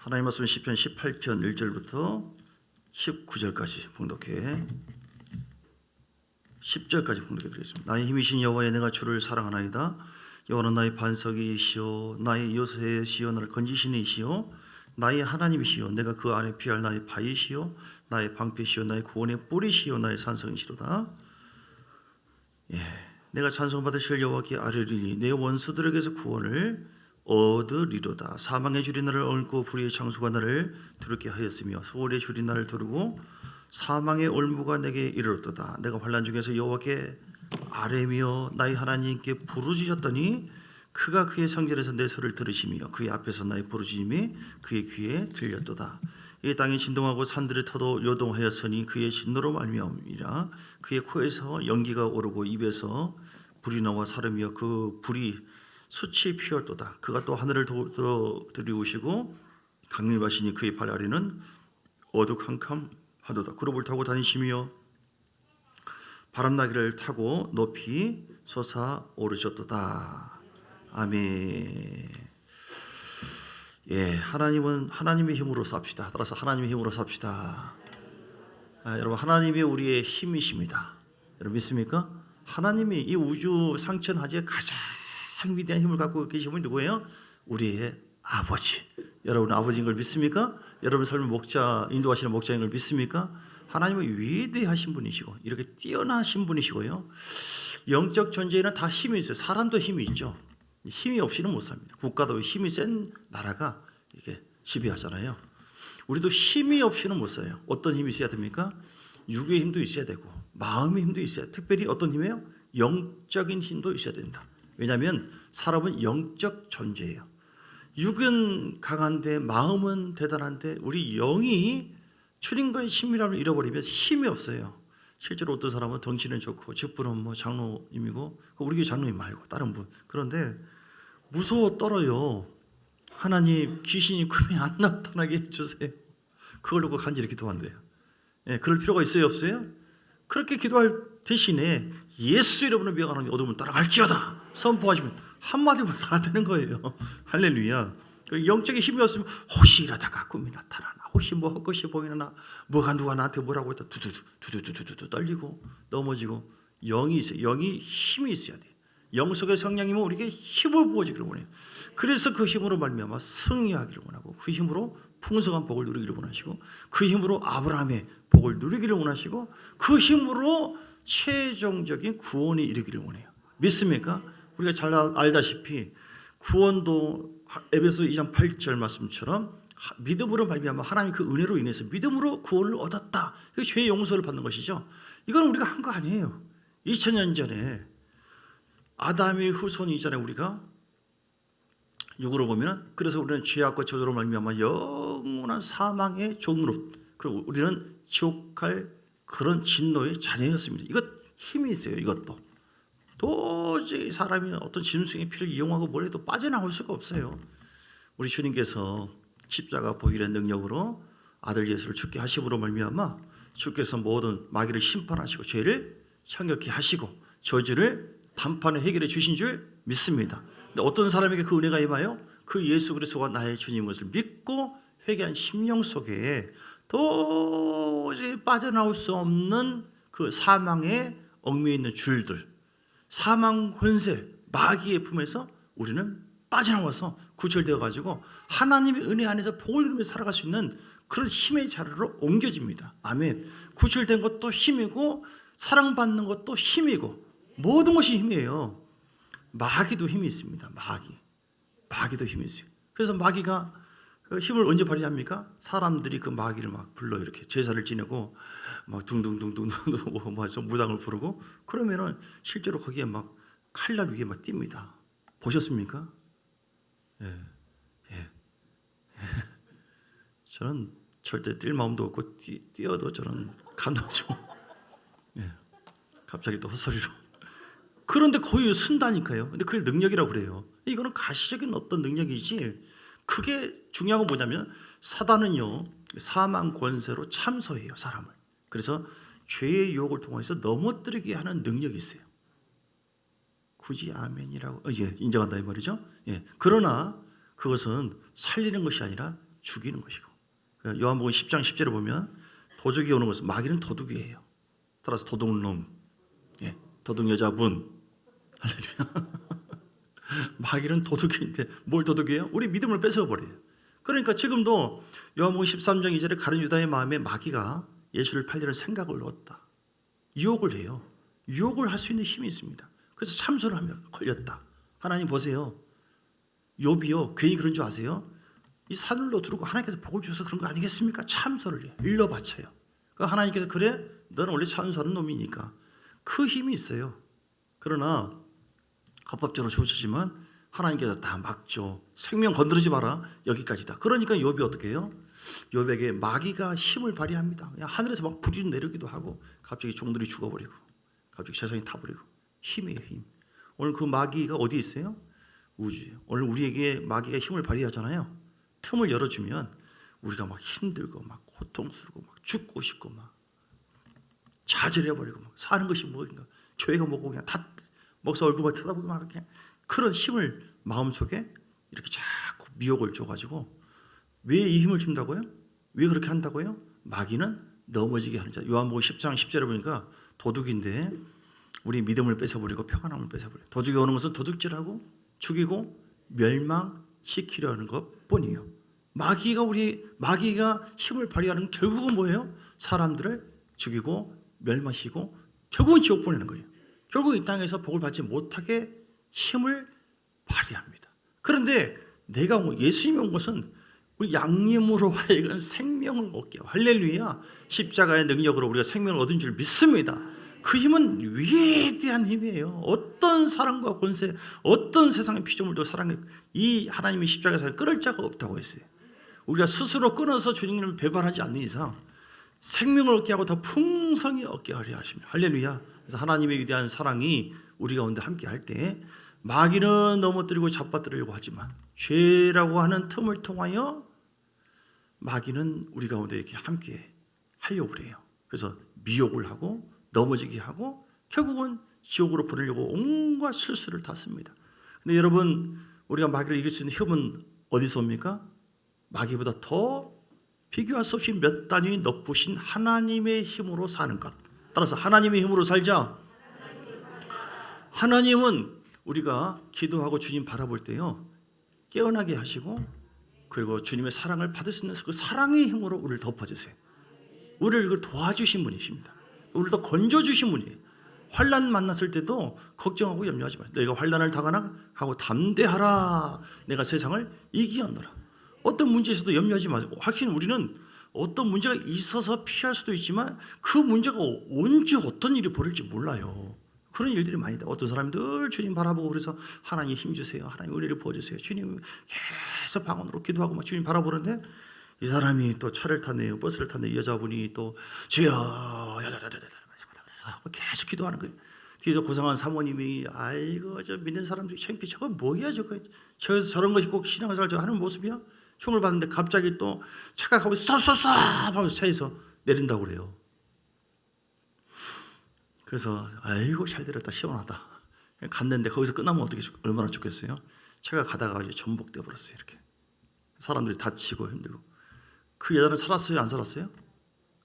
하나님 말씀 시편 18편 1절부터 19절까지 봉독해 10절까지 봉독해 드리겠습니다. 나의 힘이신 여호와여, 내가 주를 사랑하나이다. 여호와는 나의 반석이시오, 나의 요새시오, 나를 건지시는 이시오, 나의 하나님이시오, 내가 그 안에 피할 나의 바위시오, 나의 방패시오, 나의 구원의 뿌리시오, 나의 산성이시로다. 내가 찬송받으실 여호와께 아뢰리니 내 원수들에게서 구원을 얻으리로다. 사망의 줄이 나를 얽고 불의의 창수가 나를 두렵게 하였으며 수월의 줄이 나를 두르고 사망의 올무가 내게 이르렀도다. 내가 환난 중에서 여호와께 아뢰며 나의 하나님께 부르짖었더니 그가 그의 성전에서 내 소리를 들으시며 그의 앞에서 나의 부르짖음이 그의 귀에 들렸도다. 이 땅이 진동하고 산들이 터도 요동하였으니 그의 진노로 말미암이라. 그의 코에서 연기가 오르고 입에서 불이 나와 사르며 그 불이 수치 피었도다. 그가 또 하늘을 들이우시고 강림하시니 그의 발 아래는 어두캄캄하도다. 그룹을 타고 다니시며 바람나기를 타고 높이 솟아오르셨도다. 아멘. 하나님은 하나님의 힘으로 삽시다. 따라서 하나님의 힘으로 삽시다. 여러분, 하나님이 우리의 힘이십니다. 여러분 믿습니까? 하나님이 이 우주 상천하지에 가장 위대한 힘을 갖고 계신 분이 누구예요? 우리의 아버지. 여러분 아버지인 걸 믿습니까? 여러분 삶을 인도하시는 목자인 걸 믿습니까? 하나님은 위대하신 분이시고 이렇게 뛰어나신 분이시고요. 영적 존재에는 다 힘이 있어요. 사람도 힘이 있죠. 힘이 없이는 못 삽니다. 국가도 힘이 센 나라가 이렇게 지배하잖아요. 우리도 힘이 없이는 못 살아요. 어떤 힘이 있어야 됩니까? 육의 힘도 있어야 되고 마음의 힘도 있어야 돼요. 특별히 어떤 힘이에요? 영적인 힘도 있어야 된다. 왜냐하면 사람은 영적 존재예요. 육은 강한데 마음은 대단한데 우리 영이 출인과의 친밀함을 잃어버리면 힘이 없어요. 실제로 어떤 사람은 덩치는 좋고 직분은 장로님이고 우리 교회 장로님 말고 다른 분. 그런데 무서워 떨어요. 하나님 귀신이 꿈에 안 나타나게 해주세요. 그걸 놓고 간절히 기도한대요. 그럴 필요가 있어요 없어요? 그렇게 기도할 대신에 예수 이름으로 명하는 어둠을 따라갈지어다 선포하시면 한마디면 다 되는 거예요. 할렐루야. 영적인 힘이 없으면 혹시 이러다가 꿈이 나타나나, 혹시 뭐 헛것이 보이나, 뭐가 누가 나한테 뭐라고 했다 두두두 떨리고 넘어지고. 영이 있어요. 영이 힘이 있어야 돼요. 영 속의 성령님은 우리에게 힘을 부어주기를 원해요. 그래서 그 힘으로 말미암아 승리하기를 원하고 그 힘으로 풍성한 복을 누리기를 원하시고 그 힘으로 아브라함의 복을 누리기를 원하시고 그 힘으로 최종적인 구원이 이르기를 원해요. 믿습니까? 우리가 잘 알다시피 구원도 에베소 2장 8절 말씀처럼 믿음으로 말미암아 하나님 그 은혜로 인해서 믿음으로 구원을 얻었다. 이게 죄의 용서를 받는 것이죠. 이건 우리가 한 거 아니에요. 2000년 전에 아담의 후손 이전에 우리가 육으로 보면 그래서 우리는 죄악과 저주로 말미암아 영원한 사망의 종으로 그리고 우리는 지옥 갈 그런 진노의 자녀였습니다. 이것 힘이 있어요. 이것도 도저히 사람이 어떤 짐승의 피를 이용하고 뭘 해도 빠져나올 수가 없어요. 우리 주님께서 십자가 보혈의 능력으로 아들 예수를 죽게 하심으로 말미암아 주께서 모든 마귀를 심판하시고 죄를 청결케 하시고 저주를 단판에 해결해 주신 줄 믿습니다. 근데 어떤 사람에게 그 은혜가 임하여 그 예수 그리스도가 나의 주님인 것을 믿고 회개한 심령 속에 도저히 빠져나올 수 없는 그 사망의 얽매여 있는 줄들, 사망 권세, 마귀의 품에서 우리는 빠져나와서 구출되어 가지고 하나님의 은혜 안에서 복을 누리며 살아갈 수 있는 그런 힘의 자리로 옮겨집니다. 아멘. 구출된 것도 힘이고 사랑받는 것도 힘이고 모든 것이 힘이에요. 마귀도 힘이 있습니다. 마귀도 힘이 있어요. 그래서 마귀가 그 힘을 언제 발휘합니까? 사람들이 그 마귀를 막 불러 이렇게 제사를 지내고 막 둥둥둥둥 무당을 부르고 그러면은 실제로 거기에 막 칼날 위에 막 뜁니다. 보셨습니까? 저는 절대 뛸 마음도 없고 뛰어도 저는 감당하지 못. 갑자기 또 헛소리로. 그런데 거의 쓴다니까요. 근데 그게 능력이라고 그래요. 이거는 가시적인 어떤 능력이지. 그게 중요한 건 뭐냐면 사단은요 사망 권세로 참소해요 사람을. 그래서 죄의 유혹을 통해서 넘어뜨리게 하는 능력이 있어요. 굳이 아멘이라고 인정한다 이 말이죠. 그러나 그것은 살리는 것이 아니라 죽이는 것이고. 요한복음 10장 10절에 보면 도둑이 오는 것은 마귀는 도둑이에요. 따라서 도둑놈, 예, 도둑 여자분, 할렐루야. 마귀는 도둑인데 뭘 도둑이에요? 우리 믿음을 뺏어버려요. 그러니까 지금도 요한복음 13장 2절에 가룟 유다의 마음에 마귀가 예수를 팔려는 생각을 얻었다. 유혹을 해요. 유혹을 할 수 있는 힘이 있습니다. 그래서 참소를 합니다. 걸렸다. 하나님 보세요. 욥이요, 괜히 그런 줄 아세요? 이 산을로 두르고 하나님께서 복을 주셔서 그런 거 아니겠습니까? 참소를 해요. 일러 바쳐요. 하나님께서 그래? 너는 원래 참소하는 놈이니까. 그 힘이 있어요. 그러나 합법적으로 주어지지만 하나님께서 다 막죠. 생명 건드리지 마라. 여기까지다. 그러니까 욥이 어떻게 해요? 욥에게 마귀가 힘을 발휘합니다. 그냥 하늘에서 막 불이 내리기도 하고 갑자기 종들이 죽어버리고 갑자기 세상이 타버리고. 힘이에요, 힘. 오늘 그 마귀가 어디에 있어요? 우주에. 오늘 우리에게 마귀가 힘을 발휘하잖아요. 틈을 열어주면 우리가 막 힘들고 막 고통스럽고 막 죽고 싶고 막 좌절해버리고 막 사는 것이 뭐인가, 교회가 뭐고 그냥 다 목사 얼굴만 쳐다보고 막 그냥 그런 힘을 마음속에 이렇게 자꾸 미혹을 줘가지고. 왜 이 힘을 준다고요? 왜 그렇게 한다고요? 마귀는 넘어지게 하는 자. 요한복음 10장 10절에 보니까 도둑인데 우리 믿음을 뺏어버리고 평안함을 뺏어버려요. 도둑이 오는 것은 도둑질하고 죽이고 멸망시키려는 것뿐이에요. 마귀가 힘을 발휘하는 결국은 뭐예요? 사람들을 죽이고 멸망시키고 결국은 지옥 보내는 거예요. 결국 이 땅에서 복을 받지 못하게 힘을 발휘합니다. 그런데 내가 예수님이 온 것은 우리 양림으로 하여금 생명을 얻게, 할렐루야, 십자가의 능력으로 우리가 생명을 얻은 줄 믿습니다. 그 힘은 위대한 힘이에요. 어떤 사랑과 권세, 어떤 세상의 피조물도 이 하나님의 십자가에서 끊을 자가 없다고 했어요. 우리가 스스로 끊어서 주님을 배반하지 않는 이상 생명을 얻게 하고 더 풍성히 얻게 하려 하십니다. 할렐루야. 그래서 하나님의 위대한 사랑이 우리 가운데 함께 할 때 마귀는 넘어뜨리고 잡아뜨리려고 하지만 죄라고 하는 틈을 통하여 마귀는 우리 가운데 이렇게 함께 하려고 그래요. 그래서 미혹을 하고 넘어지게 하고 결국은 지옥으로 보내려고 온갖 실수를 다 씁니다. 근데 여러분, 우리가 마귀를 이길 수 있는 힘은 어디서 옵니까? 마귀보다 더 비교할 수 없이 몇 단위 높으신 하나님의 힘으로 사는 것. 따라서 하나님의 힘으로 살자. 하나님은 우리가 기도하고 주님 바라볼 때요, 깨어나게 하시고 그리고 주님의 사랑을 받을 수 있는 그 사랑의 힘으로 우리를 덮어주세요. 우리를 도와주신 분이십니다. 우리를 더 건져주신 분이에요. 환난 만났을 때도 걱정하고 염려하지 마세요. 너희가 환난을 당하나 하고 담대하라. 내가 세상을 이기었노라. 어떤 문제에서도 염려하지 마세요. 확실히 우리는 어떤 문제가 있어서 피할 수도 있지만 그 문제가 언제 어떤 일이 벌일지 몰라요. 그런 일들이 많이 있다. 어떤 사람이 늘 주님 바라보고 그래서 하나님 힘주세요. 하나님 은혜를 부어주세요. 주님 계속 방언으로 기도하고 막 주님 바라보는데 이 사람이 또 차를 탔네요. 버스를 탔네. 이 여자분이 또 주여 계속 기도하는 거예요. 뒤에서 고상한 사모님이 아이고 저 믿는 사람들이 창피 저거 뭐야 저거 저런 것이 꼭 신앙생활 하는 모습이야? 흉을 봤는데 갑자기 또 차가 가고 쏴 하면서 차에서 내린다고 그래요. 그래서 아이고 잘 내렸다 시원하다 갔는데 거기서 끝나면 어떻게 얼마나 좋겠어요? 차가 가다가 이제 전복돼 버렸어요. 이렇게 사람들이 다치고 힘들고. 그 여자는 살았어요? 안 살았어요?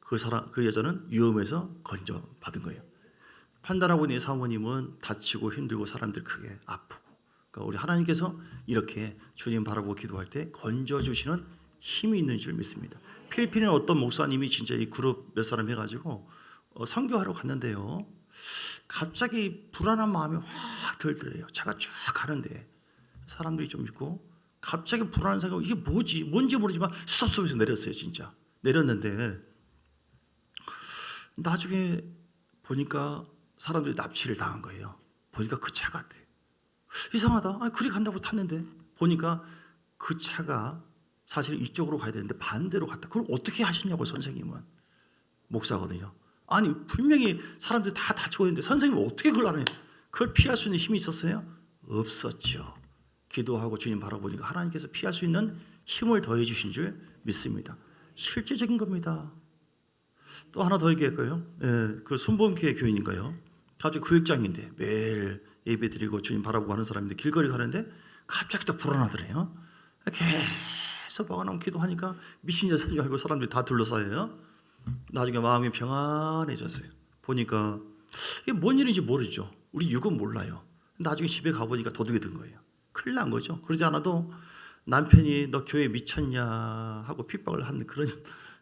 그 여자는 위험해서 건져받은 거예요. 판단하고 있는 사모님은 다치고 힘들고 사람들 크게 아프고. 그러니까 우리 하나님께서 이렇게 주님 바라보고 기도할 때 건져주시는 힘이 있는 줄 믿습니다. 필리핀에 어떤 목사님이 진짜 이 그룹 몇 사람 해가지고 선교하러 갔는데요, 갑자기 불안한 마음이 확 들더래요. 차가 쫙 가는데 사람들이 좀 있고 갑자기 불안한 생각이 이게 뭔지 모르지만 스톱에서 내렸어요. 진짜 내렸는데 나중에 보니까 사람들이 납치를 당한 거예요. 보니까 그 차 같아. 이상하다. 그리 간다고 탔는데 보니까 그 차가 사실 이쪽으로 가야 되는데 반대로 갔다. 그걸 어떻게 하시냐고. 선생님은 목사거든요. 아니 분명히 사람들이 다 다치고 있는데 선생님이 어떻게 그걸 하느냐. 그걸 피할 수 있는 힘이 있었어요? 없었죠. 기도하고 주님 바라보니까 하나님께서 피할 수 있는 힘을 더해 주신 줄 믿습니다. 실제적인 겁니다. 또 하나 더 얘기할까요? 그 순복음교회 교인인가요? 갑자기 구역장인데 매일 예배 드리고 주님 바라보고 하는 사람인데 길거리 가는데 갑자기 또 불안하더래요. 계속 막아놓고 기도하니까 미신 여사인 줄 알고 사람들이 다 둘러싸여요. 나중에 마음이 평안해졌어요. 보니까 이게 뭔 일인지 모르죠. 우리 육은 몰라요. 나중에 집에 가보니까 도둑이 든 거예요. 큰일 난 거죠. 그러지 않아도 남편이 너 교회 미쳤냐 하고 핍박을 한 그런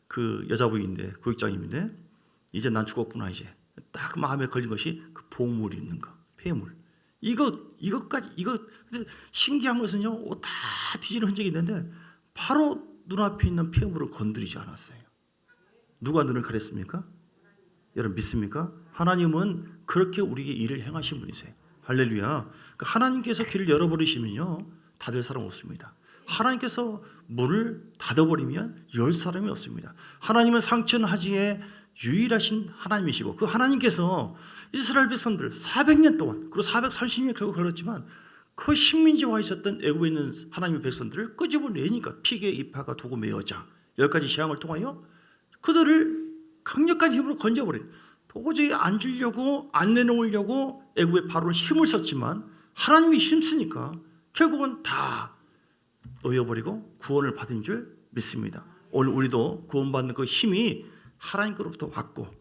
그 여자분인데, 교육장님인데, 이제 난 죽었구나. 이제 딱 마음에 걸린 것이 그 보물이 있는 거, 폐물. 이것까지 신기한 것은요, 옷 다 뒤지는 흔적이 있는데 바로 눈앞에 있는 폐물을 건드리지 않았어요. 누가 눈을 가렸습니까? 여러분 믿습니까? 하나님은 그렇게 우리에게 일을 행하신 분이세요. 할렐루야. 그러니까 하나님께서 길을 열어버리시면요, 닫을 사람 없습니다. 하나님께서 문을 닫아버리면 열 사람이 없습니다. 하나님은 상천하지에 유일하신 하나님이시고, 그 하나님께서 이스라엘 백성들 400년 동안, 그리고 430년 결국 걸렸지만 그 식민지와 있었던 애굽에 있는 하나님의 백성들을 끄집어내니까 피게, 이파가, 도구, 메어자 10가지 재앙을 통하여 그들을 강력한 힘으로 건져버려요. 도저히 안 주려고, 안 내놓으려고 애굽의 바로는 힘을 썼지만 하나님이 힘쓰니까 결국은 다 놓여버리고 구원을 받은 줄 믿습니다. 오늘 우리도 구원받는 그 힘이 하나님께로부터 왔고,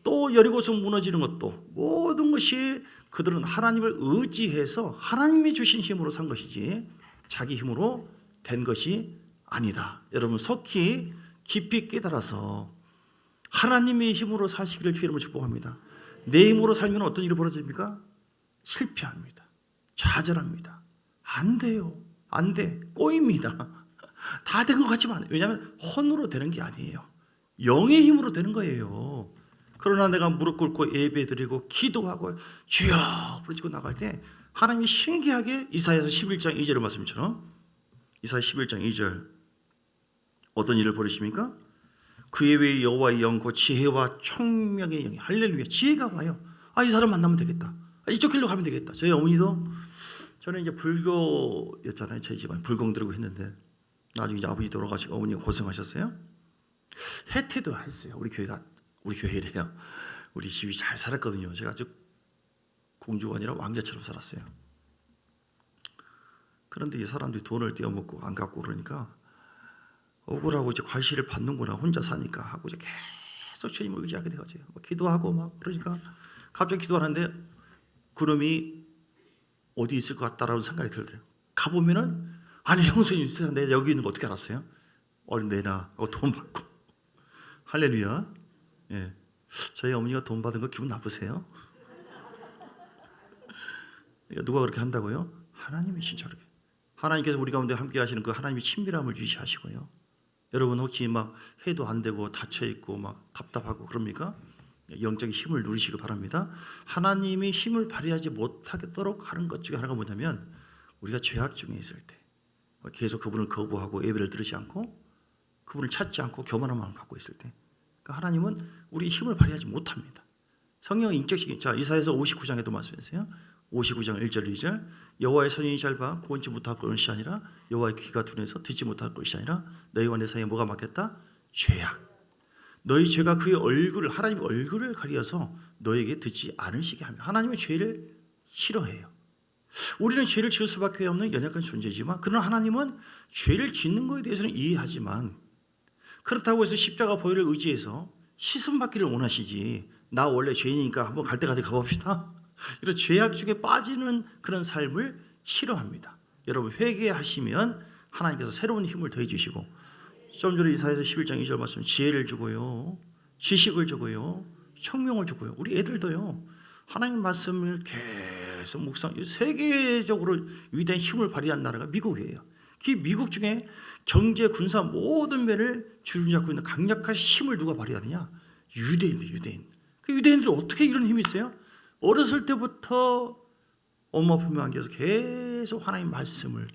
또 여리고성 무너지는 것도 모든 것이 그들은 하나님을 의지해서 하나님이 주신 힘으로 산 것이지 자기 힘으로 된 것이 아니다. 여러분 속히 깊이 깨달아서 하나님의 힘으로 사시기를 주의 이름으로 축복합니다. 내 힘으로 살면 어떤 일이 벌어집니까? 실패합니다. 좌절합니다. 안 돼요. 안 돼. 꼬입니다. 다 된 것 같지만, 왜냐하면 혼으로 되는 게 아니에요. 영의 힘으로 되는 거예요. 그러나 내가 무릎 꿇고 예배드리고 기도하고 주여 부르짖고 나갈 때 하나님이 신기하게 이사야서 11장 2절의 말씀처럼, 이사야 11장 2절 어떤 일을 벌이십니까? 그의 외에 여호와의 영, 곧 지혜와 총명의 영이, 할렐루야, 지혜가 와요. 이 사람 만나면 되겠다. 이쪽 길로 가면 되겠다. 저희 어머니도, 저는 이제 불교였잖아요. 저희 집안 불공들고 했는데 나중에 이제 아버지 돌아가시고 어머니가 고생하셨어요. 해태도 했어요. 우리 교회래요. 우리 집이 잘 살았거든요. 제가 아주 공주가 아니라 왕자처럼 살았어요. 그런데 이 사람들이 돈을 떼어먹고 안 갖고 그러니까 억울하고 이제 과시를 받는구나, 혼자 사니까 하고 이제 계속 주님을 의지하게 되어져요. 기도하고 막 그러니까 갑자기 기도하는데 구름이 어디 있을 것 같다라는 생각이 들더래요. 가보면은, 아니 형수님, 내가 여기 있는 거 어떻게 알았어요? 얼른 내놔 하고 돈 받고. 할렐루야. 예. 저희 어머니가 돈 받은 거 기분 나쁘세요? 누가 그렇게 한다고요? 하나님이 진짜로. 하나님께서 우리 가운데 함께 하시는 그 하나님의 친밀함을 유지하시고요. 여러분 혹시 막 해도 안 되고 닫혀 있고 막 답답하고 그럽니까? 영적인 힘을 누리시기 바랍니다. 하나님이 힘을 발휘하지 못하도록 하는 것 중에 하나가 뭐냐면, 우리가 죄악 중에 있을 때 계속 그분을 거부하고 예배를 드리지 않고 그분을 찾지 않고 교만한 마음을 갖고 있을 때, 그러니까 하나님은 우리 힘을 발휘하지 못합니다. 성령의 인격식이, 자 이사야서 59장에도 말씀했어요. 59장 1절 2절 여호와의 선인이 짧아 구원치 못할 것이 아니라 여호와의 귀가 둔해서 듣지 못할 것이 아니라 너희와 내 사이에 뭐가 막혔다? 죄악. 너희 죄가 그의 얼굴을, 하나님의 얼굴을 가리어서 너에게 듣지 않으시게 합니다. 하나님은 죄를 싫어해요. 우리는 죄를 지을 수밖에 없는 연약한 존재지만, 그러나 하나님은 죄를 짓는 것에 대해서는 이해하지만, 그렇다고 해서 십자가 보혈을 의지해서 씻음 받기를 원하시지, 나 원래 죄인이니까 한번 갈 때까지 가봅시다, 이런 죄악 중에 빠지는 그런 삶을 싫어합니다. 여러분 회개하시면 하나님께서 새로운 힘을 더해 주시고, 좀 전에 이사야서 11장 2절 말씀, 지혜를 주고요, 지식을 주고요, 청명을 주고요. 우리 애들도요, 하나님 말씀을 계속 묵상, 세계적으로 위대한 힘을 발휘한 나라가 미국이에요. 그 미국 중에 경제, 군사 모든 면을 주름잡고 있는 강력한 힘을 누가 발휘하느냐? 유대인. 그 유대인들이 어떻게 이런 힘이 있어요? 어렸을 때부터 엄마 품에 안겨서 계속 하나님 말씀을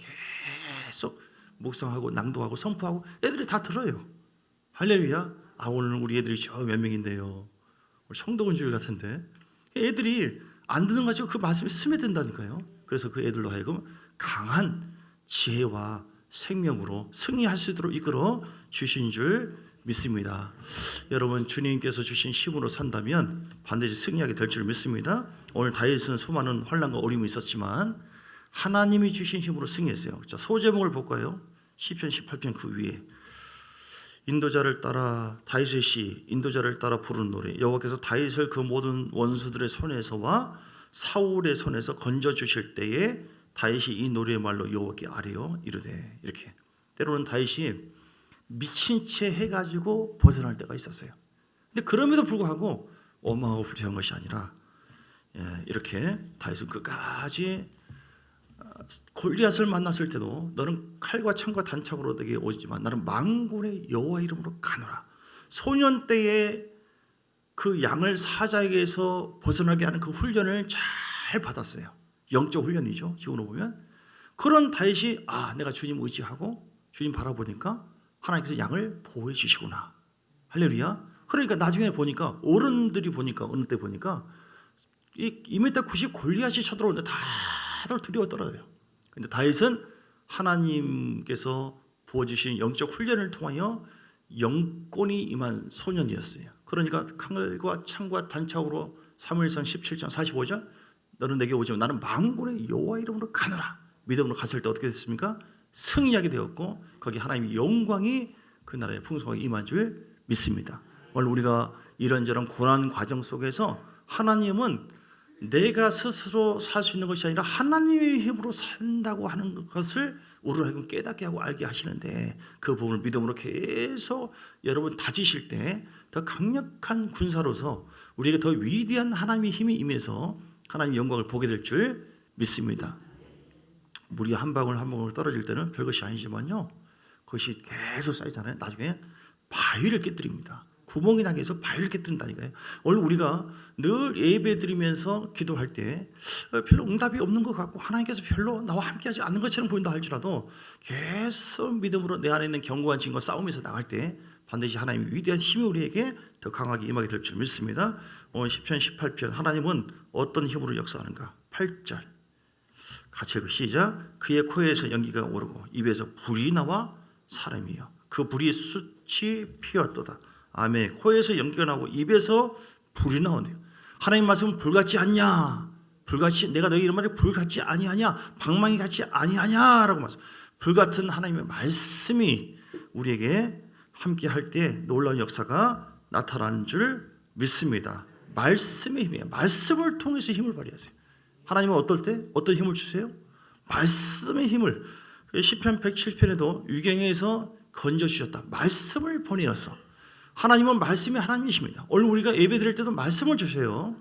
계속 묵상하고 낭독하고 선포하고 애들이 다 들어요. 할렐루야. 오늘 우리 애들이 저 몇 명인데요, 성도군 줄 같은데 애들이 안 듣는 거 가지고 그 말씀이 스며든다니까요. 그래서 그 애들로 하여금 강한 지혜와 생명으로 승리할 수 있도록 이끌어 주신 줄 믿습니다. 여러분 주님께서 주신 힘으로 산다면 반드시 승리하게 될 줄 믿습니다. 오늘 다윗은 수많은 환난과 어려움이 있었지만 하나님이 주신 힘으로 승리했어요. 자, 소제목을 볼까요? 시편 18편 그 위에 인도자를 따라 다윗의 시 인도자를 따라 부르는 노래 여호와께서 다윗을 그 모든 원수들의 손에서와 사울의 손에서 건져 주실 때에 다윗이 이 노래의 말로 여호와께 아뢰어 이르되 이렇게 때로는 다윗이 미친 채 해가지고 벗어날 때가 있었어요. 근데 그럼에도 불구하고 원망하고 불평한 것이 아니라 이렇게 다윗은 끝까지 골리앗을 만났을 때도 너는 칼과 창과 단창으로 내게 오지만 나는 만군의 여호와 이름으로 가노라. 소년 때에 그 양을 사자에게서 벗어나게 하는 그 훈련을 잘 받았어요. 영적 훈련이죠. 지금으로 보면 그런 다윗이 내가 주님 의지하고 주님 바라보니까 하나님께서 양을 보호해 주시구나. 할렐루야. 그러니까 나중에 보니까 어른들이 보니까 어느 때 보니까 이 2m 90 골리앗이 쳐들어오는데 다들 두려워 떨어져요. 근데 다윗은 하나님께서 부어주신 영적 훈련을 통하여 영권이 임한 소년이었어요. 그러니까 칼과 창과 단창으로 사무엘상 17장 45절 너는 내게 오지만 나는 만군의 여호와 이름으로 가노라. 믿음으로 갔을 때 어떻게 됐습니까? 승리하게 되었고 거기 하나님의 영광이 그 나라에 풍성하게 임한 줄 믿습니다. 오늘 우리가 이런저런 고난 과정 속에서 하나님은 내가 스스로 살 수 있는 것이 아니라 하나님의 힘으로 산다고 하는 것을 우리로 하여금 깨닫게 하고 알게 하시는데 그 부분을 믿음으로 계속 여러분 다지실 때 더 강력한 군사로서 우리에게 더 위대한 하나님의 힘이 임해서 하나님의 영광을 보게 될 줄 믿습니다. 물이 한 방울 한 방울 떨어질 때는 별것이 아니지만요 그것이 계속 쌓이잖아요. 나중에 바위를 깨뜨립니다. 구멍이 나게 해서 바위를 깨뜨린다니까요. 오늘 우리가 늘 예배 드리면서 기도할 때 별로 응답이 없는 것 같고 하나님께서 별로 나와 함께하지 않는 것처럼 보인다 할지라도 계속 믿음으로 내 안에 있는 견고한 진과 싸움에서 나갈 때 반드시 하나님의 위대한 힘이 우리에게 더 강하게 임하게 될 줄 믿습니다. 오늘 시편 18편 하나님은 어떤 힘으로 역사하는가? 8절 같이 읽고 시작. 그의 코에서 연기가 오르고 입에서 불이 나와 사람이요 그 불이 숯이 피었도다. 아멘. 코에서 연기가 나고 입에서 불이 나온대요. 하나님 말씀은 불같지 않냐? 불같이 내가 너희 이런 말에 불같지 아니하냐? 방망이 같지 아니하냐라고 말씀. 불같은 하나님의 말씀이 우리에게 함께 할 때 놀라운 역사가 나타나는 줄 믿습니다. 말씀의 힘이에요. 말씀을 통해서 힘을 발휘하세요. 하나님은 어떨 때 어떤 힘을 주세요? 말씀의 힘을. 시편 107편에도 유경에서 건져 주셨다. 말씀을 보내어서. 하나님은 말씀이 하나님이십니다. 오늘 우리가 예배 드릴 때도 말씀을 주세요.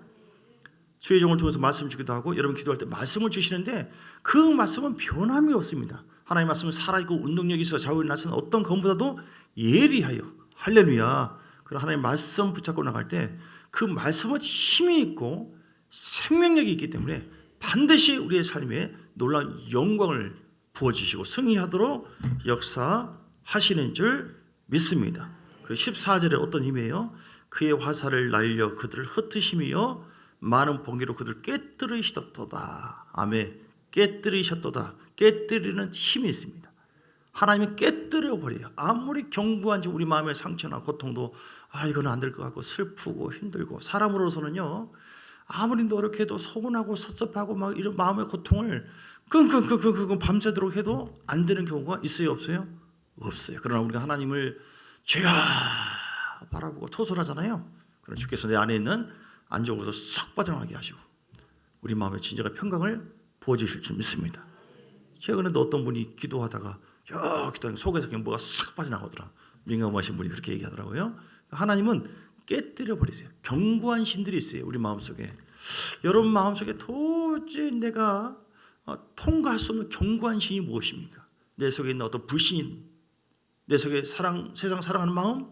주의 종을 통해서 말씀 주기도 하고 여러분 기도할 때 말씀을 주시는데 그 말씀은 변함이 없습니다. 하나님 말씀은 살아있고 운동력이 있어 좌우에 나서는 어떤 것보다도 예리하여 할렐루야. 그런 하나님 말씀 붙잡고 나갈 때 그 말씀은 힘이 있고 생명력이 있기 때문에 반드시 우리의 삶에 놀라운 영광을 부어주시고 승리하도록 역사하시는 줄 믿습니다. 그 14절에 어떤 힘이에요? 그의 화살을 날려 그들을 흩으시며 많은 번개로 그들을 깨뜨리셨도다. 아멘. 깨뜨리셨도다. 깨뜨리는 힘이 있습니다. 하나님이 깨뜨려 버려요. 아무리 견고한지 우리 마음의 상처나 고통도 이거는 안 될 것 같고 슬프고 힘들고 사람으로서는요 아무리 노력해도 서운하고 섭섭하고 막 이런 마음의 고통을 끙끙끙끙 밤새도록 해도 안 되는 경우가 있어요 없어요? 없어요. 그러나 우리가 하나님을 죄야 바라보고 토설하잖아요. 그럼 주께서 내 안에 있는 안정으로서 쏙 빠져나가게 하시고 우리 마음의 진정한 평강을 부어주실 줄 믿습니다. 최근에도 어떤 분이 기도하다가 쭉 기도하니까 속에서 그냥 뭐가 싹 빠져나가더라. 민감하신 분이 그렇게 얘기하더라고요. 하나님은 깨뜨려 버리세요. 견고한 신들이 있어요. 우리 마음속에. 여러분 마음속에 도저히 내가 통과할 수 없는 견고한 신이 무엇입니까? 내 속에 있는 어떤 불신, 내 속에 세상 사랑하는 마음,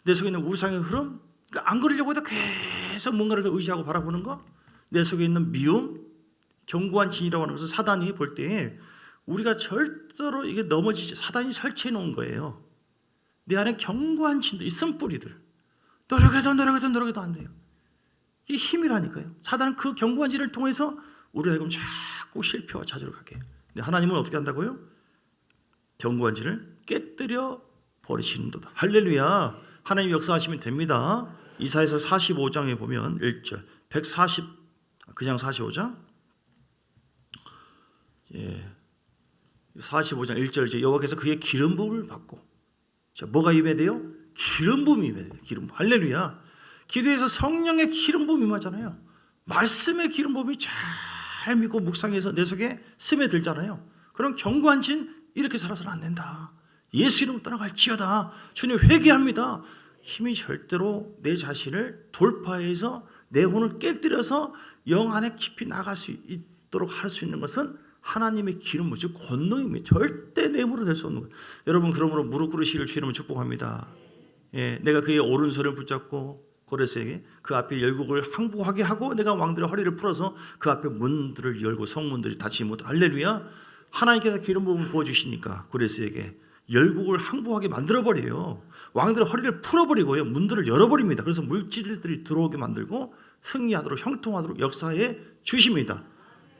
내 속에 있는 우상의 흐름, 그러니까 안 그러려고 해도 계속 뭔가를 더 의지하고 바라보는 거, 내 속에 있는 미움, 견고한 진이라고 하는 것은 사단이 볼 때 우리가 절대로 이게 넘어지지 사단이 설치해 놓은 거예요. 내 안에 견고한 진들, 이 쓴뿌리들 노력해도 안 돼요. 이 힘이라니까요. 사단은 그 견고한 진을 통해서 우리를 하여금 자꾸 실패와 좌절을 가게 해요. 근데 하나님은 어떻게 한다고요? 견고한 진을 깨뜨려 버리시는도다. 할렐루야. 하나님 역사하시면 됩니다. 이사야서 45장에 보면 1절 140 그냥 45장 45장 1절 여호와께서 그의 기름 부음을 받고 자, 뭐가 임해야 돼요? 기름 부음이 임해야 돼요. 기름 부음. 할렐루야. 기도에서 성령의 기름 부음이 임하잖아요. 말씀의 기름 부음이 잘 믿고 묵상해서 내 속에 스며들잖아요. 그럼 견고한 진 이렇게 살아서는 안 된다. 예수 이름 떠나갈지어다. 주님 회개합니다. 힘이 절대로 내 자신을 돌파해서 내 혼을 깨뜨려서 영 안에 깊이 나갈 수 있도록 할 수 있는 것은 하나님의 기름, 즉 권능입니다. 절대 내 힘으로 될 수 없는 거예요. 여러분 그러므로 무릎 꿇으시기를 주 이름으로 축복합니다. 예, 내가 그의 오른손을 붙잡고 고레스에게 그 앞에 열국을 항복하게 하고 내가 왕들의 허리를 풀어서 그 앞에 문들을 열고 성문들이 닫히지 못하게 할렐루야. 하나님께서 기름 부음을 부어주시니까 고레스에게 열국을 항복하게 만들어버려요. 왕들의 허리를 풀어버리고요. 문들을 열어버립니다. 그래서 물질들이 들어오게 만들고 승리하도록 형통하도록 역사해 주십니다.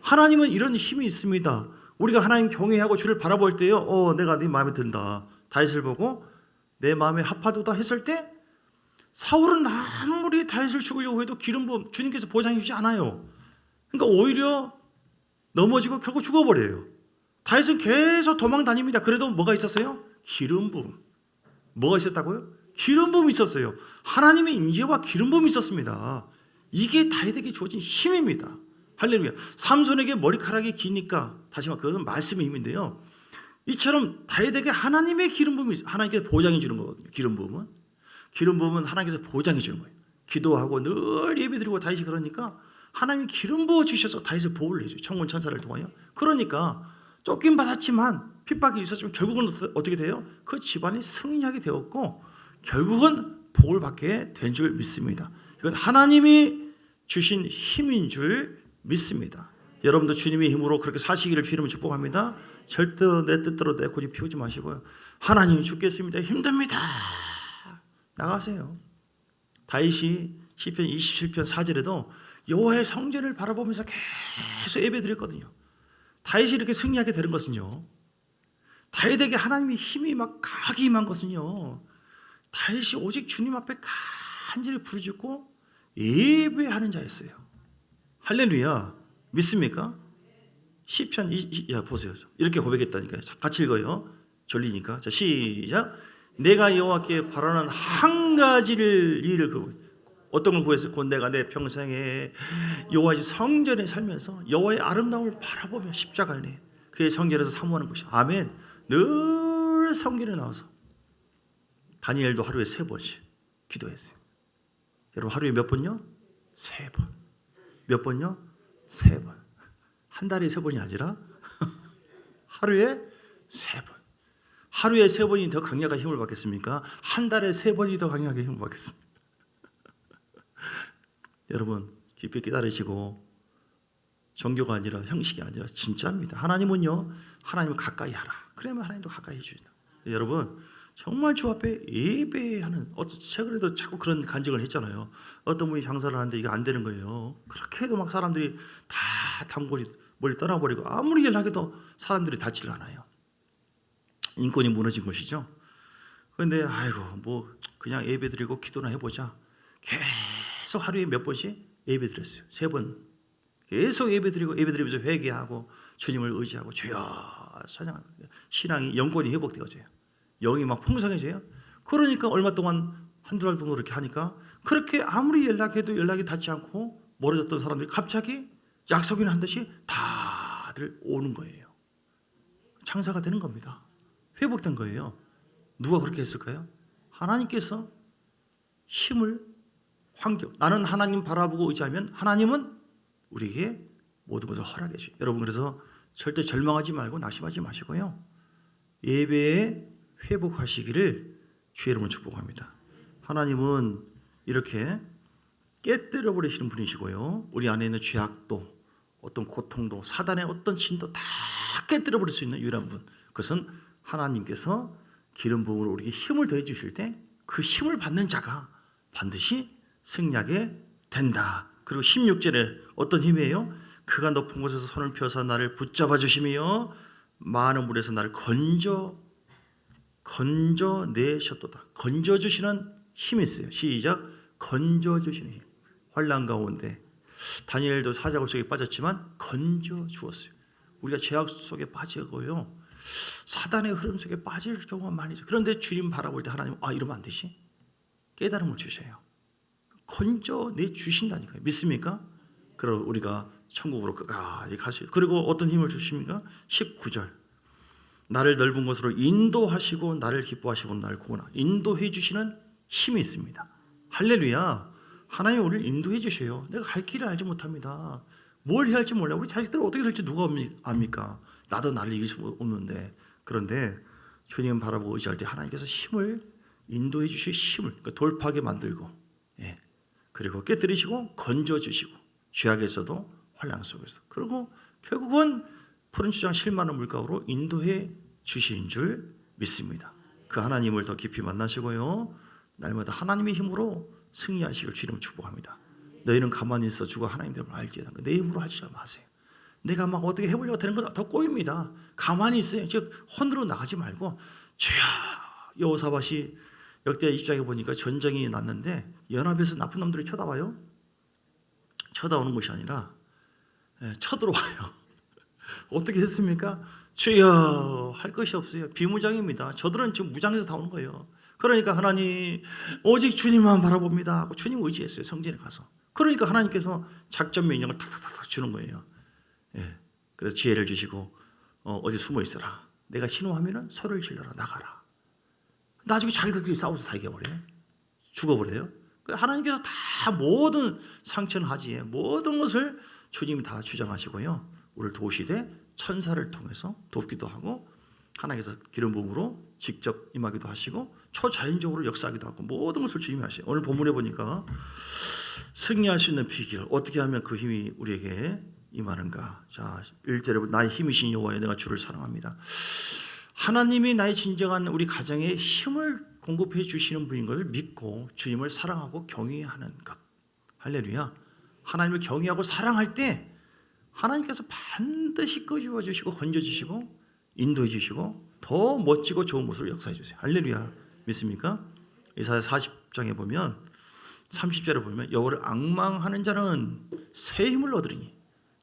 하나님은 이런 힘이 있습니다. 우리가 하나님 경외하고 주를 바라볼 때요. 내가 네 마음에 든다. 다윗을 보고 내 마음에 합하도다 했을 때 사울은 아무리 다윗을 죽이려고 해도 기름 부음 주님께서 보장해 주지 않아요. 그러니까 오히려 넘어지고 결국 죽어버려요. 다윗은 계속 도망 다닙니다. 그래도 뭐가 있었어요? 기름 부음. 뭐가 있었다고요? 기름 부음이 있었어요. 하나님의 임재와 기름 부음이 있었습니다. 이게 다윗에게 주어진 힘입니다. 할렐루야. 삼손에게 머리카락이 기니까 다시 말해 그것은 말씀의 힘인데요. 이처럼 다윗에게 하나님의 기름 부음이 하나님께서 보장해 주는 거거든요. 기름 부음은 하나님께서 보장해 주는 거예요. 기도하고 늘 예배드리고 다윗이 그러니까 하나님이 기름 부어 주셔서 다윗을 보호를 해줘요. 천군 천사를 통하여. 그러니까 쫓긴 받았지만 핍박이 있었지만 결국은 어떻게 돼요? 그 집안이 승리하게 되었고 결국은 복을 받게 된 줄 믿습니다. 이건 하나님이 주신 힘인 줄 믿습니다. 여러분도 주님의 힘으로 그렇게 사시기를 주님을 축복합니다. 절대로 내 뜻대로 내 고집 피우지 마시고요. 하나님 죽겠습니다. 힘듭니다. 나가세요. 다윗이 시편 27편 4절에도 여호와의 성전을 바라보면서 계속 예배드렸거든요. 다윗이 이렇게 승리하게 되는 것은요. 다윗에게 하나님의 힘이 막 강하게 임한 것은요. 다윗이 오직 주님 앞에 간절히 부르짖고 예배하는 자였어요. 할렐루야. 믿습니까? 시편 보세요. 이렇게 고백했다니까요. 자, 같이 읽어요. 졸리니까. 자, 시작. 내가 여호와께 바라는 한 가지를 일을 그러고 어떤 걸 구했어요? 곧 내가 내 평생에 여호와의 성전에 살면서 여호와의 아름다움을 바라보며 십자가에 그의 성전에서 사모하는 것이 아멘. 늘 성전에 나와서 다니엘도 하루에 3번씩 기도했어요. 여러분 하루에 몇 번요? 3번. 몇 번요? 3번. 한 달에 3번이 아니라 하루에 3번. 하루에 3번이 더 강력한 힘을 받겠습니까? 한 달에 3번이 더 강력하게 힘을 받겠습니다. 여러분 깊이 기다리시고 종교가 아니라 형식이 아니라 진짜입니다. 하나님은요. 하나님을 가까이 하라. 그러면 하나님도 가까이 해주신다. 여러분 정말 주 앞에 예배하는 최근에도 자꾸 그런 간증을 했잖아요. 어떤 분이 장사를 하는데 이게 안 되는 거예요. 그렇게 해도 막 사람들이 다 단골이 멀리 떠나버리고 아무리 연락해도 사람들이 닿질 않아요. 인권이 무너진 것이죠. 그런데 아이고 뭐 그냥 예배드리고 기도나 해보자. 계속 하루에 몇 번씩 예배드렸어요. 3번 계속 예배드리면서 회개하고 주님을 의지하고 주여 찬양합니다. 신앙이 영권이 회복되어져요. 영이 막 풍성해져요. 그러니까 얼마 동안 한두 달 정도 이렇게 하니까 그렇게 아무리 연락해도 연락이 닿지 않고 멀어졌던 사람들이 갑자기 약속이나 한 듯이 다들 오는 거예요. 창사가 되는 겁니다. 회복된 거예요. 누가 그렇게 했을까요? 하나님께서 힘을 환경 나는 하나님 바라보고 의지하면 하나님은 우리에게 모든 것을 허락해 주세요. 여러분 그래서 절대 절망하지 말고 낙심하지 마시고요. 예배에 회복하시기를 주의 이름으로 축복합니다. 하나님은 이렇게 깨뜨려 버리시는 분이시고요. 우리 안에 있는 죄악도 어떤 고통도 사단의 어떤 진도 다 깨뜨려 버릴 수 있는 유일한 분. 그것은 하나님께서 기름 부음으로 우리에게 힘을 더해 주실 때 그 힘을 받는 자가 반드시 승리하게 된다. 그리고 16절에 어떤 힘이에요? 그가 높은 곳에서 손을 펴서 나를 붙잡아 주시며 많은 물에서 나를 건져내셨도다. 건져주시는 힘이 있어요. 시작. 건져주시는 힘. 환난 가운데 다니엘도 사자굴 속에 빠졌지만 건져주었어요. 우리가 죄악 속에 빠지고요. 사단의 흐름 속에 빠질 경우가 많이 있어요. 그런데 주님 바라볼 때 하나님 이러면 안 되지. 깨달음을 주셔요. 건져내 주신다니까요. 믿습니까? 그리고 우리가 천국으로 끝까지 갈 수 있어요. 그리고 어떤 힘을 주십니까? 19절. 나를 넓은 곳으로 인도하시고 나를 기뻐하시고 나를 구원하. 인도해 주시는 힘이 있습니다. 할렐루야. 하나님이 우리를 인도해 주셔요. 내가 갈 길을 알지 못합니다. 뭘 해야 할지 몰라요. 우리 자식들 어떻게 될지 누가 압니까? 나도 나를 이길 수 없는데. 그런데 주님 바라보고 의지할 때 하나님께서 힘을 인도해 주실 힘을 그러니까 돌파하게 만들고 그리고 깨뜨리시고 건져주시고 죄악에서도 환난 속에서 그리고 결국은 푸른 추장 실만한 물가로 인도해 주신 줄 믿습니다. 그 하나님을 더 깊이 만나시고요. 날마다 하나님의 힘으로 승리하시길 주님 축복합니다. 너희는 가만히 있어 주가 하나님됨을 알지어다. 내 힘으로 하지 마세요. 내가 막 어떻게 해보려고 되는 거 더 꼬입니다. 가만히 있어요. 즉 혼으로 나가지 말고 주야. 여호사밧이 역대 20장에 보니까 전쟁이 났는데 연합에서 나쁜 놈들이 쳐다와요. 쳐다오는 것이 아니라 쳐들어와요. 어떻게 했습니까? 주여 할 것이 없어요. 비무장입니다. 저들은 지금 무장해서 다 오는 거예요. 그러니까 하나님 오직 주님만 바라봅니다 하고 주님 의지했어요. 성전에 가서. 그러니까 하나님께서 작전 명령을 탁탁탁 주는 거예요. 그래서 지혜를 주시고 어디 숨어 있어라. 내가 신호하면은 소리를 질러라. 나가라. 나중에 자기들끼리 싸워서 다 이겨버려요. 죽어버려요. 하나님께서 다 모든 상처는 하지에 모든 것을 주님이 다 주장하시고요. 우리를 도우시되 천사를 통해서 돕기도 하고 하나님께서 기름 부음으로 직접 임하기도 하시고 초자연적으로 역사하기도 하고 모든 것을 주님이 하셔요. 오늘 본문에 보니까 승리할 수 있는 비결 어떻게 하면 그 힘이 우리에게 임하는가. 자 1절에 나의 힘이신 여호와여 내가 주를 사랑합니다. 하나님이 나의 진정한 우리 가정에 힘을 공급해 주시는 분인 것을 믿고 주님을 사랑하고 경외하는 것. 할렐루야. 하나님을 경외하고 사랑할 때 하나님께서 반드시 끄집어 주시고 건져 주시고 인도해 주시고 더 멋지고 좋은 모습을 역사해 주세요. 할렐루야. 믿습니까? 이사야 40장에 보면 30절에 보면 여호와를 앙망하는 자는 새 힘을 얻으리니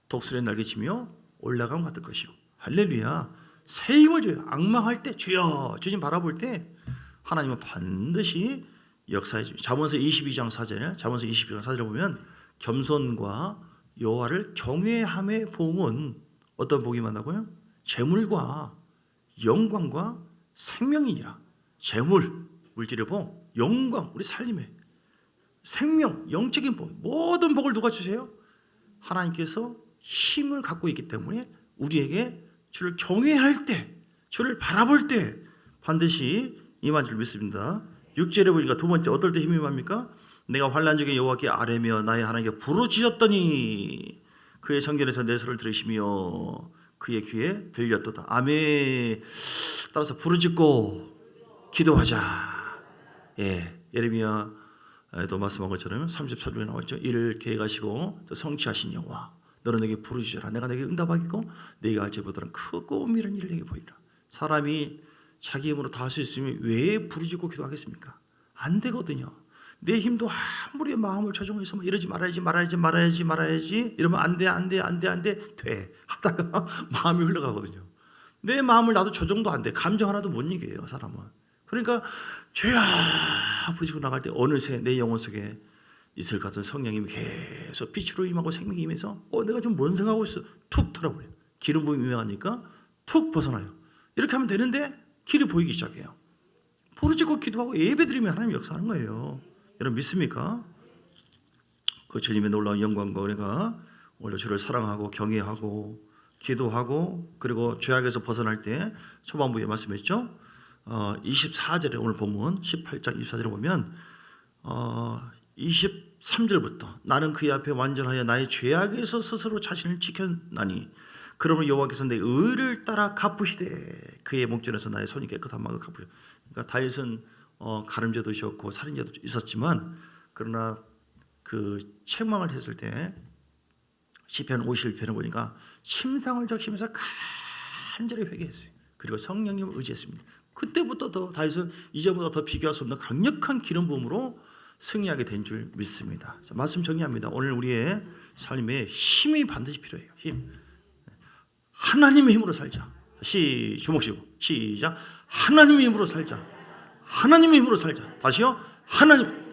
독수리의 날개치며 올라감 같을 것이요. 할렐루야. 새 힘을 줘요. 앙망할 때 주여 주님 바라볼 때 하나님은 반드시 역사해 줍니다. 잠언서 22장 4절에 잠언서 22장 4절에 보면 겸손과 여호와를 경외함의 복은 어떤 복이 만나고요? 재물과 영광과 생명이니라. 재물, 물질의 복, 영광, 우리 살림의 생명, 영적인 복, 모든 복을 누가 주세요? 하나님께서 힘을 갖고 있기 때문에 우리에게 주를 경외할 때, 주를 바라볼 때 반드시 임한 줄 믿습니다. 6절에 보니까 두 번째 어떨 때 힘이 임합니까? 내가 환난 중에 여호와께 아뢰며 나의 하나님께 부르짖었더니 그의 성전에서 내 소리를 들으시며 그의 귀에 들렸도다. 아멘. 따라서 부르짖고 기도하자. 예레미야에도 말씀한 것처럼 33절에 나왔죠. 이를 계획하시고 또 성취하신 여호와 너는 내게 부르짖어라. 내가 내게 응답하겠고 네가 알지보다는 크고 미른 일을 내게 보이라. 사람이 자기 힘으로 다 할 수 있으면 왜 부르짖고 기도하겠습니까? 안 되거든요. 내 힘도 아무리 마음을 조정해서 이러지 말아야지 이러면 안 돼 돼 하다가 마음이 흘러가거든요. 내 마음을 나도 조정도 안 돼. 감정 하나도 못 이겨요 사람은. 그러니까 죄야 부르짖고 나갈 때 어느새 내 영혼 속에 있을 것 같은 성령님이 계속 빛으로 임하고 생명이 임해서 내가 좀 뭔 생각하고 있어 툭 털어버려요. 기름 부음이 임하니까 툭 벗어나요. 이렇게 하면 되는데 길이 보이기 시작해요. 부르짖고 기도하고 예배드리면 하나님 역사하는 거예요. 여러분 믿습니까? 그 주님의 놀라운 영광과 은혜가 오늘 주를 사랑하고 경외하고 기도하고 그리고 죄악에서 벗어날 때 초반부에 말씀했죠. 24절에 오늘 본문 18장 24절에 보면 23절부터 나는 그의 앞에 완전하여 나의 죄악에서 스스로 자신을 지켰나니 그러므로 여호와께서 내 의를 따라 갚으시되 그의 목전에서 나의 손이 깨끗한 마음을 갚으시되. 그러니까 다윗은 가늠죄도 있었고 살인죄도 있었지만 그러나 그 책망을 했을 때 시편 51편을 보니까 심상을 적시면서 간절히 회개했어요. 그리고 성령님을 의지했습니다. 그때부터 더 다윗은 이전보다 더 비교할 수 없는 강력한 기름 부음으로 승리하게 된 줄 믿습니다. 자, 말씀 정리합니다. 오늘 우리의 삶에 힘이 반드시 필요해요. 힘. 하나님의 힘으로 살자. 주먹 쥐고 시작. 하나님의 힘으로 살자. 하나님의 힘으로 살자. 다시요. 하나님.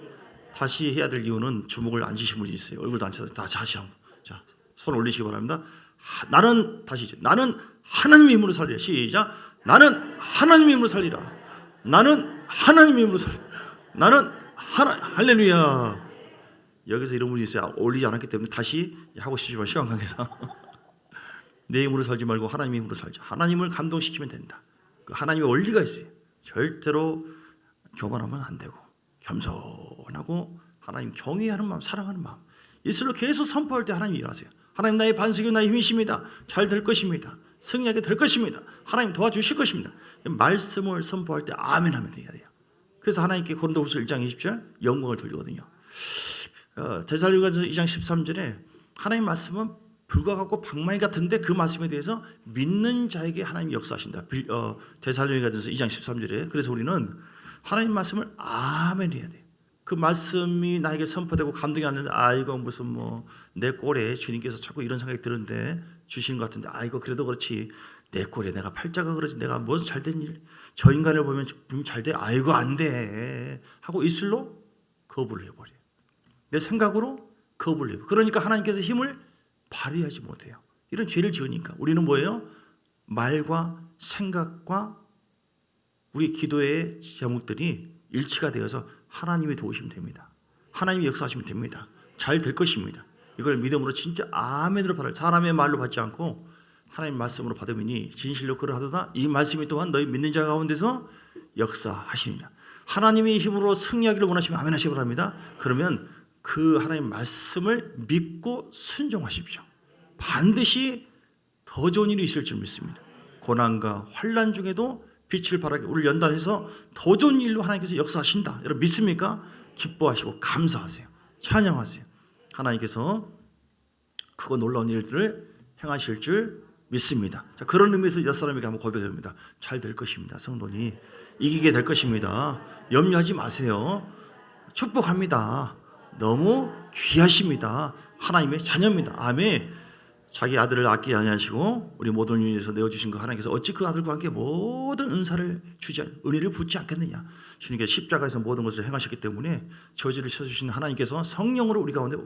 다시 해야 될 이유는 주먹을 안 쥐신 분이 있어요. 얼굴도 안 쳐서 다시 한번. 자, 손 올리시기 바랍니다. 나는 하나님의 힘으로 살리라. 시작. 나는 하나님의 힘으로 살리라. 나는 하나님의 힘으로 살리라. 나는 할렐루야. 여기서 이런 분이 있어요. 올리지 않았기 때문에 다시 하고 싶지만 시간 관계상 내 힘으로 살지 말고 하나님의 힘으로 살자. 하나님을 감동시키면 된다. 그 하나님의 원리가 있어요. 절대로 교만하면 안 되고 겸손하고 하나님 경외하는 마음, 사랑하는 마음, 이슬로 계속 선포할 때 하나님 일하세요. 하나님 나의 반석이요 나의 힘이십니다. 잘 될 것입니다. 승리하게 될 것입니다. 하나님 도와주실 것입니다. 말씀을 선포할 때 아멘 하면 해야 돼요. 그래서 하나님께 고린도후서 1장 20절 영광을 돌리거든요. 데살로니가서 2장 13절에 하나님 말씀은 불과 같고 방망이 같은데 그 말씀에 대해서 믿는 자에게 하나님이 역사하신다. 데살로니가서 2장 13절에. 그래서 우리는 하나님 말씀을 아멘 해야 돼요. 그 말씀이 나에게 선포되고 감동이 왔는데 이거 무슨 내 꼴에 주님께서 자꾸 이런 생각이 드는데 주신 것 같은데 이거 그래도 그렇지 내 꼴에 내가 팔자가 그러지 내가 뭐 잘된 일 저 인간을 보면 잘돼 이거 안 돼 하고 입술로 거부를 해버려요. 내 생각으로 거부를 해요. 그러니까 하나님께서 힘을 발휘하지 못해요. 이런 죄를 지으니까 우리는 뭐예요? 말과 생각과 우리 기도의 제목들이 일치가 되어서 하나님이 도우시면 됩니다. 하나님이 역사하시면 됩니다. 잘 될 것입니다. 이걸 믿음으로 진짜 아멘으로 받을 사람의 말로 받지 않고 하나님 말씀으로 받으니 진실로 그러하도다. 이 말씀이 또한 너희 믿는 자 가운데서 역사하십니다. 하나님의 힘으로 승리하기를 원하시면 아멘 하시기 바랍니다. 그러면 그 하나님 말씀을 믿고 순종하십시오. 반드시 더 좋은 일이 있을 줄 믿습니다. 고난과 환난 중에도 빛을 발하게 우리를 연단해서 더 좋은 일로 하나님께서 역사하신다. 여러분 믿습니까? 기뻐하시고 감사하세요. 찬양하세요. 하나님께서 크고 놀라운 일들을 행하실 줄 믿습니다. 자, 그런 의미에서 옛사람에게 한번 고백합니다. 잘 될 것입니다. 성도니 이기게 될 것입니다. 염려하지 마세요. 축복합니다. 너무 귀하십니다. 하나님의 자녀입니다. 아멘. 자기 아들을 아끼지 아니하시고 우리 모든 위해서 내어주신 그 하나님께서 어찌 그 아들과 함께 모든 은사를 은혜를 붓지 않겠느냐. 주님께서 십자가에서 모든 것을 행하셨기 때문에 저지를 쳐주신 하나님께서 성령으로 우리 가운데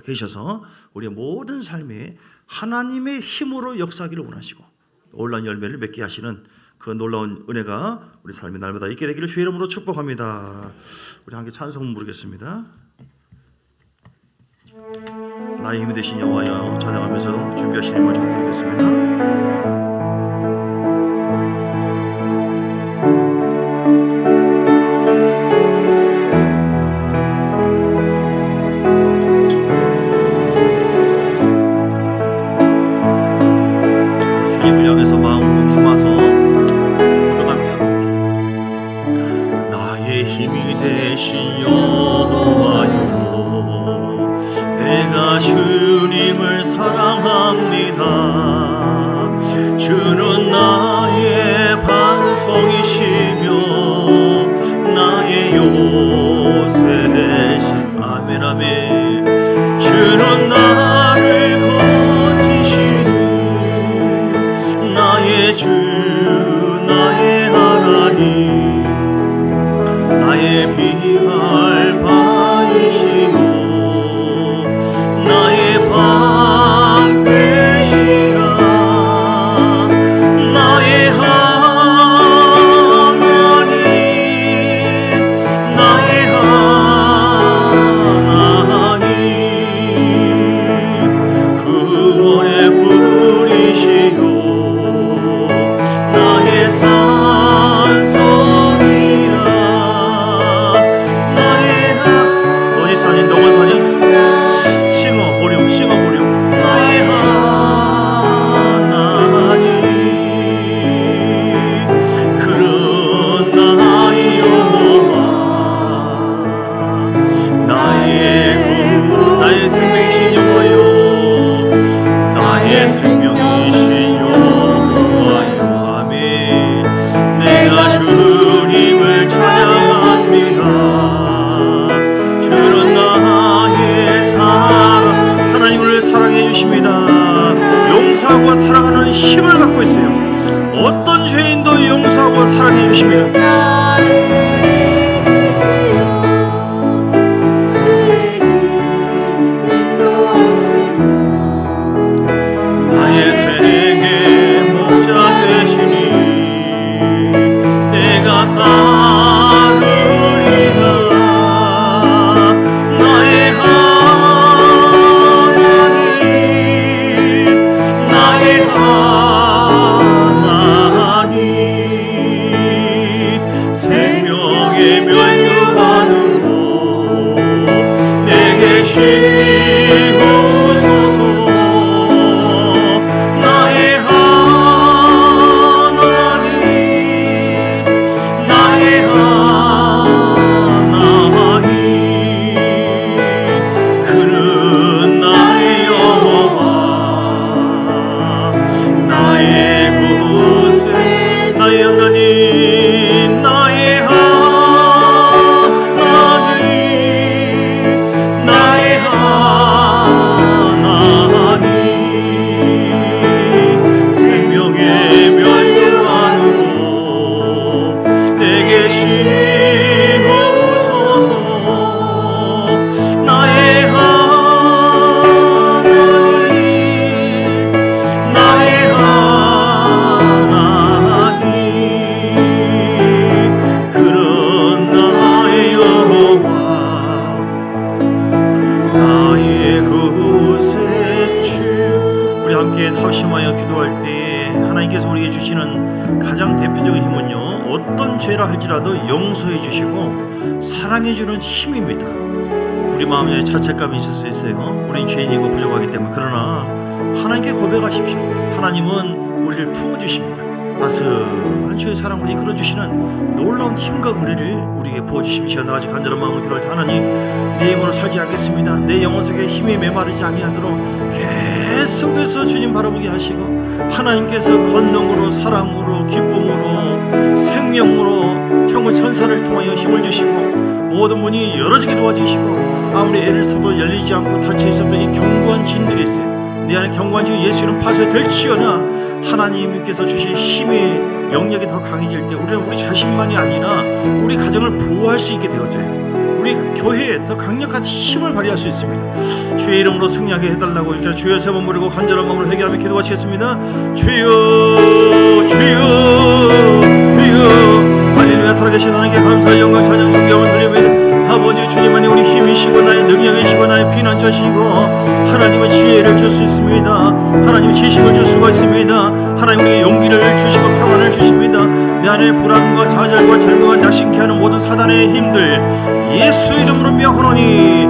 계셔서 우리의 모든 삶에 하나님의 힘으로 역사하기를 원하시고 놀라운 열매를 맺게 하시는 그 놀라운 은혜가 우리 삶의 날마다 있게 되기를 주의 이름으로 축복합니다. 우리 함께 찬송 부르겠습니다. 나의 힘이 되신 여호와여 찬양하면서 준비하신 힘을 전드리겠습니다. 주님을 향해서 마음으로 담아서 고백합니다. 나의 힘이 되신 여호와여 내가 주님을 사랑합니다. 주는 나의 반석이시며 나의 요새신 아멘 아멘. 주는 나를 건지시는 나의 주 나의 하나님 나의 피할 바이시오 나의 방패시라 나의 하나님 나의 하나님 구원의 불이시오 나의 산소 주시며 나의 생의 목자 되시니 내가 따르리라. 나의 하나님 생명의 면류관으로 내게 쉬우소서. 나의 하나님 나의 하나님 그는 나의 여호와 나의 구세 나의 하나님 나의 하나님 나의 하나님 생명의 면류관으로 내게 쉬우소서. 나의 하나님 나의 하나님 그는 나의 여호와 나의 구세주. 우리 함께 합심하여 기도할 때 하나님께서 우리에게 주시는 가장 대표적인 힘은요, 어떤 죄라 할지라도 용서해 주시고 사랑해 주는 힘입니다. 우리 마음에 자책감이 있을 수 있어요. 우린 죄인이고 부족하기 때문에. 그러나 하나님께 고백하십시오. 하나님은 우리를 품어주십니다. 따스한 주의 사랑으로 이끌어주시는 놀라운 힘과 은혜를 우리에게 부어주십시오. 나아지 간절한 마음을 기도할 때 하나님 내 힘으로 살지 않겠습니다. 내 영혼 속에 힘이 메마르지 아니하도록 계속해서 주님 바라보게 하시고 하나님께서 권능으로 사랑으로 기쁨으로 생명으로 형을 천사를 통하여 힘을 주시고 모든 문이 열어지게 도와주시고 아무리 애를 써도 열리지 않고 닫혀 있었던 이 견고한 진들이 있어요. 내 안에 견고한 진 예수 이름 파쇄될지어다. 하나님께서 주신 힘의 영역이 더 강해질 때 우리는 우리 자신만이 아니라 우리 가정을 보호할 수 있게 되어져요. 우리 교회에 더 강력한 힘을 발휘할 수 있습니다. 주의 이름으로 승리하게 해달라고 이렇게 주여 세 번 부르고 간절한 마음으로 회개하며 기도하시겠습니다. 주여 주여 주여 할렐루야. 살아계신 하나님께 감사 영광 찬양 존경을 돌립니다. 아버지 주님만이 우리 힘이시고 나의 능력이시고 나의 피난처시고 하나님은 지혜를 줄 수 있습니다. 하나님은 지식을 줄 수가 있습니다. 하나님 우리에게 용기를 주시고 평안을 주십니다. 내 안에 불안과 좌절과 절망과 낙심케 하는 모든 사단의 힘들 예수 이름으로 명하노니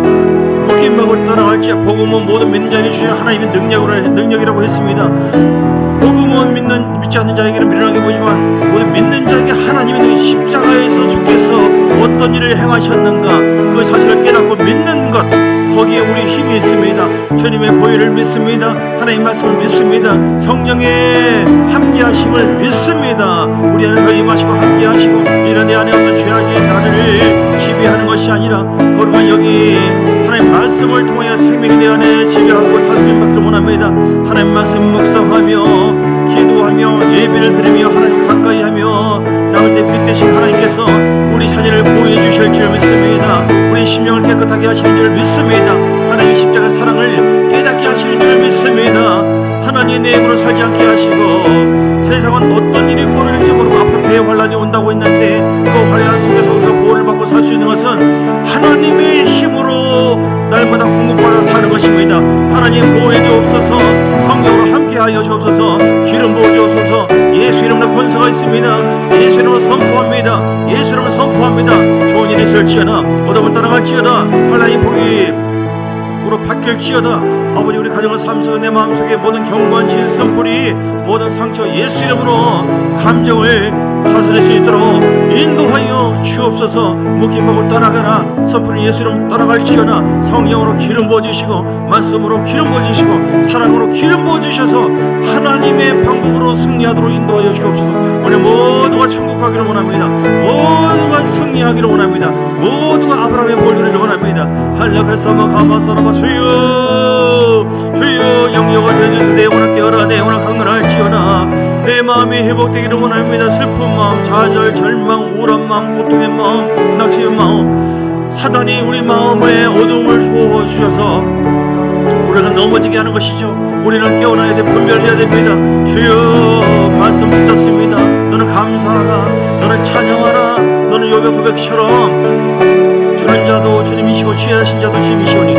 복음을 따라갈지 복음은 모든 믿는 자에게 주시는 하나님의 능력이라고 했습니다. 복음은 믿지 않는 자에게는 미련하게 보지만 모든 믿는 자에게 하나님의 십자가에서 주께서 어떤 일을 행하셨는가 그 사실을 깨닫고 믿는 것 거기에 우리 힘이 있습니다. 주님의 보혈을 믿습니다. 하나님 말씀을 믿습니다. 성령의 함께하심을 믿습니다. 우리 안에 더 임하시고 함께하시고 이런 내 안에 어떤 죄악이 나를 지배하는 것이 아니라 거룩한 영이 하나님 말씀을 통하여 생명이 내 안에 지배하고 다스림 받기를 원합니다. 하나님 말씀 묵상하며 기도하며 예배를 드리며 하나님 가까이 하며 나올 때 빛 대신 하나님께서 우리 자녀를 보호해 주실 줄 믿습니다. 우리 심령을 깨끗하게 하시는 줄 믿습니다. 하나님의 십자가 사랑을 깨닫게 하시는 줄 믿습니다. 하나님 내 힘으로 살지 않게 하시고 세상은 어떤 일이 벌어질지 모르고 앞으로 대환란이 온다고 했는데 그 환란 속에서 우리가 보호를 받고 살 수 있는 것은 하나님의 힘으로 날마다 공급받아 사는 것입니다. 하나님 보호해 주옵소서. 성령으로 함께하여 주옵소서. 기름 부어 주옵소서. 예수 이름으로 권세가 있습니다. 예수 이름으로 선포합니다. 예수 이름으로 선포합니다. 좋은 일이 있을지어다 어둠을 따라갈지어다 환란이 복음으로 바뀔지어다 아버지 우리 가정의 삶 속에 내 마음속에 모든 견고한 진선풀이 모든 상처 예수 이름으로 감정을 다스릴 수 있도록 인도하여 주옵소서. 묶임하고 떠나가라. 선풀이 예수 이름 떠나갈지어다. 성령으로 기름 부어주시고 말씀으로 기름 부어주시고 사랑으로 기름 부어주셔서 하나님의 방법으로 승리하도록 인도하여 주옵소서. 우리 모두가 천국 가기를 원합니다. 모두가 승리하기를 원합니다. 모두가 아브라함의 본류를 원합니다. 한락하사마 가마사라바 주여 주여 영역을 해주셔서 내 영혼을 깨어라 내 영혼을 강건할지어다 내 마음이 회복되기를 원합니다. 슬픈 마음, 좌절, 절망, 우울한 마음, 고통의 마음, 낙심의 마음, 사단이 우리 마음에 어둠을 주어 주셔서 우리가 넘어지게 하는 것이죠. 우리는 깨어나야 돼. 분별해야 됩니다. 주여 말씀 붙잡습니다. 너는 감사하라, 너는 찬양하라, 너는 욥의 고백처럼 주는 자도 주님이시고 취하신 자도 주님이시오니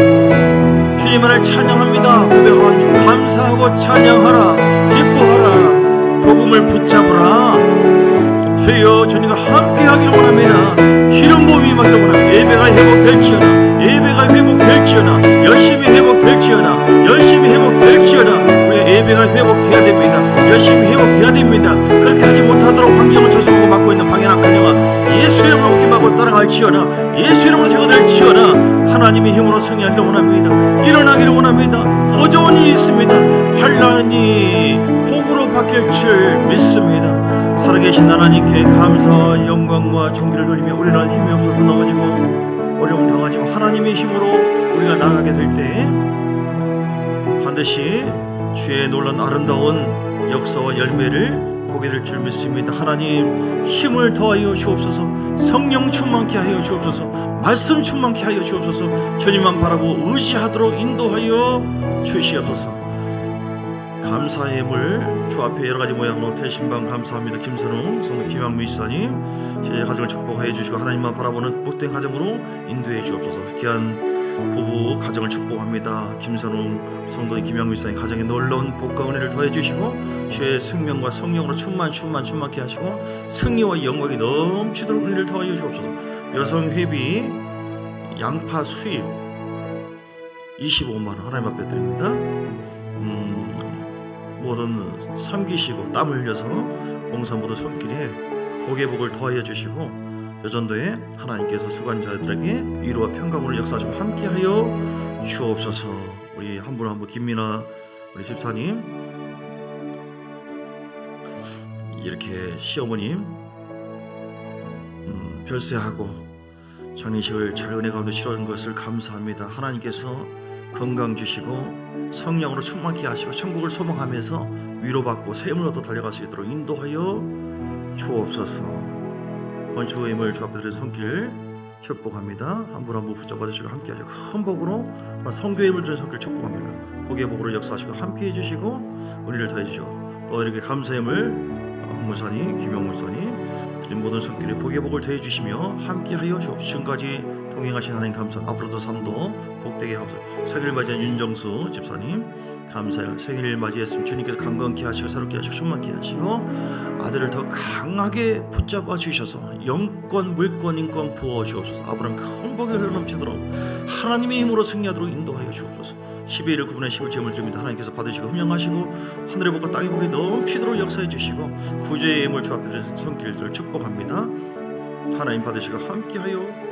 주님만을 찬양합니다. 고백하고 감사하고 찬양하라, 기뻐하라, 복음을 붙잡으라. 주여 주님과 함께하기를 원합니다. 기름 부음이 임하기를 원합니다. 예배가 회복될지어다, 예배가 회복될지어다, 열심히 회복될지어다, 열심히 회복될지어다. 우리가 예배가 회복돼야 됩니다. 열심히 회복돼야 됩니다. 그렇게 하지 못하도록 환경을 조성하고 막고 있는 방해나 간영아 예수 이름으로 기막고 따라갈지어다, 예수 이름으로 제가 될지어다. 하나님의 힘으로 승리하기를 원합니다. 일어나기를 원합니다. 더 좋은 일이 있습니다. 환난이 복으로 바뀔 줄 믿습니다. 살아계신 하나님께 감사와 영광과 존귀를 돌리며 우리는 힘이 없어서 넘어지고 어려움 당하지만 하나님의 힘으로 우리가 나아가게 될 때 반드시 주의 놀라운 아름다운 역사와 열매를 보게 될 줄 믿습니다. 하나님 힘을 더하여 주옵소서. 성령 충만케 하여 주옵소서. 말씀 충만케 하여 주옵소서. 주님만 바라보고 의지하도록 인도하여 주시옵소서. 감사의 힘을 주 앞에 여러가지 모양으로 대신방 감사합니다. 김선웅 성도 김양미 지사님 제 가정을 축복하여 주시고 하나님만 바라보는 복된 가정으로 인도해 주옵소서. 귀한 부부 가정을 축복합니다. 김선웅 성도 김양미 지사님 가정에 놀라운 복과 은혜를 더해 주시고 주의 생명과 성령으로 충만케 하시고 승리와 영광이 넘치도록 은혜를 더하여 주옵소서. 여성 회비 양파 수입 25만원 하나님 앞에 드립니다. 모든 섬기시고 땀 흘려서 봉사 모든 손길에 복의 복을 더하여 주시고 여전도에 하나님께서 수고한자들에게 위로와 평강으로 역사하시고 함께하여 주옵소서. 우리 한 분 한 분 김민아 우리 집사님 이렇게 시어머님 별세하고 장례식을 잘 은혜 가운데 치러진 것을 감사합니다. 하나님께서 건강 주시고 성령으로 충만케 하시고 천국을 소망하면서 위로받고 샘을 얻어 달려갈 수 있도록 인도하여 주옵소서. 건축의 힘을 주 앞에 드린 손길 축복합니다. 한 분 한 분 붙잡아 주시고 함께 하시고 큰 복으로 성교의 힘을 드린 손길 축복합니다. 복의 복으로 역사하시고 함께 해주시고 은혜를 더해 주시고 또 이렇게 감사의 힘을 홍문사님 김영문사님 드린 모든 손길에 복의 복을 더해 주시며 함께 하여 주옵소서. 지금까지 동행하신 하나님 감사합니다. 앞으로도 삶도 복되게 하옵소서. 생일을 맞이한 윤정수 집사님 감사해요. 생일을 맞이했으면 주님께서 강건케 하시고 새롭게 하시고 충만케 하시고 아들을 더 강하게 붙잡아 주셔서 영권 물권 인권 부어 주옵소서. 아브라함 큰 복이 흘러넘치도록 하나님의 힘으로 승리하도록 인도하여 주옵소서. 12일 9분의 10을 제물 드립니다. 하나님께서 받으시고 흠령하시고 하늘의 복과 땅의 복이 넘치도록 역사해 주시고 구주의 힘을 주 앞에 드린 손길들을 축복합니다. 하나님 받으시고 함께하여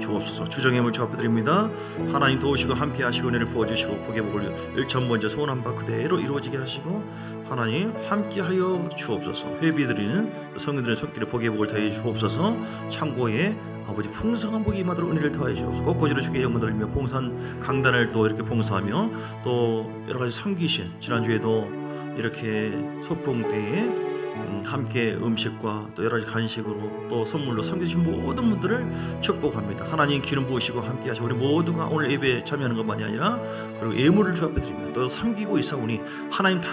주옵소서. 주정의 힘을 주 앞에 드립니다. 하나님 도우시고 함께 하시고 은혜를 부어주시고 복의 복을 일천번째 소원한 바 그대로 이루어지게 하시고 하나님 함께 하여 주옵소서. 회비드리는 성인들의 손길에 복의 복을 더해 주옵소서. 창고에 아버지 풍성한 복이 임하도록 은혜를 더해 주옵소서. 꽃꽂이로 주께 영광 돌리며 봉산 강단을 또 이렇게 봉사하며 또 여러가지 섬기신 지난주에도 이렇게 소풍 때에 함께 음식과 또 여러가지 간식으로 또 선물로 섬겨주신 모든 분들을 축복합니다. 하나님 기름 부으시고 함께 하시고 우리 모두가 오늘 예배에 참여하는 것만이 아니라 그리고 예물을 주 앞에 드립니다. 또 섬기고 있사오니 하나님 다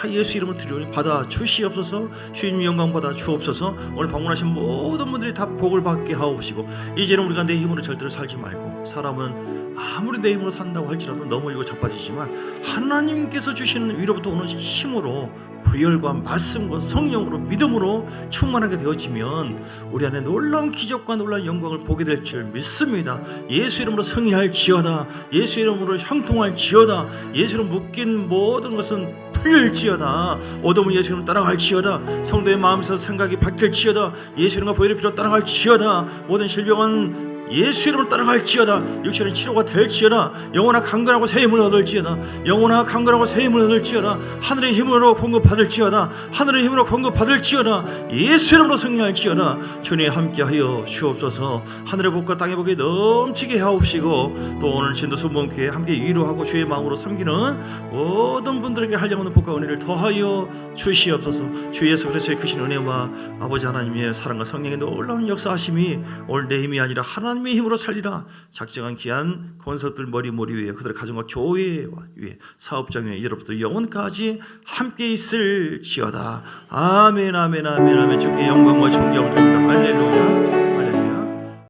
예수 이름으로 드리오니 받아 주시옵소서. 주님 영광 받아 주옵소서. 오늘 방문하신 모든 분들이 다 복을 받게 하옵시고 이제는 우리가 내 힘으로 절대로 살지 말고 사람은 아무리 내 힘으로 산다고 할지라도 넘어지고 자빠지지만 하나님께서 주시는 위로부터 오는 힘으로 부열과 말씀과 성령으로 믿음으로 충만하게 되어지면 우리 안에 놀라운 기적과 놀라운 영광을 보게 될 줄 믿습니다. 예수 이름으로 승리할지어다. 예수 이름으로 형통할지어다. 예수 이름으로 묶인 모든 것은 풀릴지어다. 어둠은 예수 이름으로 따라갈지어다. 성도의 마음에서 생각이 바뀔지어다. 예수 이름과 보혈의 피로 따라갈지어다. 모든 질병은 예수 이름으로 따라갈지어다. 육신의 치료가 될지어다. 영원한 강건하고 새 힘을 얻을지어다. 영원한 강건하고 새 힘을 얻을지어다. 하늘의 힘으로 공급받을지어다. 하늘의 힘으로 공급받을지어다. 예수 이름으로 승리할지어다. 주님 함께하여 주옵소서. 하늘의 복과 땅의 복이 넘치게 하옵시고, 또 오늘 진도 순복음교회 함께 위로하고 주의 마음으로 섬기는 모든 분들에게 한량없는 복과 은혜를 더하여 주시옵소서. 주 예수 그리스도의 크신 은혜와 아버지 하나님의 사랑과 성령의 놀라운 역사하심이 오늘 내 힘이 아니라 하나님의 힘으로 살리라. 작정한 귀한 권속들 머리 위에 그들의 가정과 교회 위에 사업장 위에 이로부터 영원까지 함께 있을지어다. 아멘 아멘 아멘 아멘. 주께 영광과 존경을 드립니다. 할렐루야.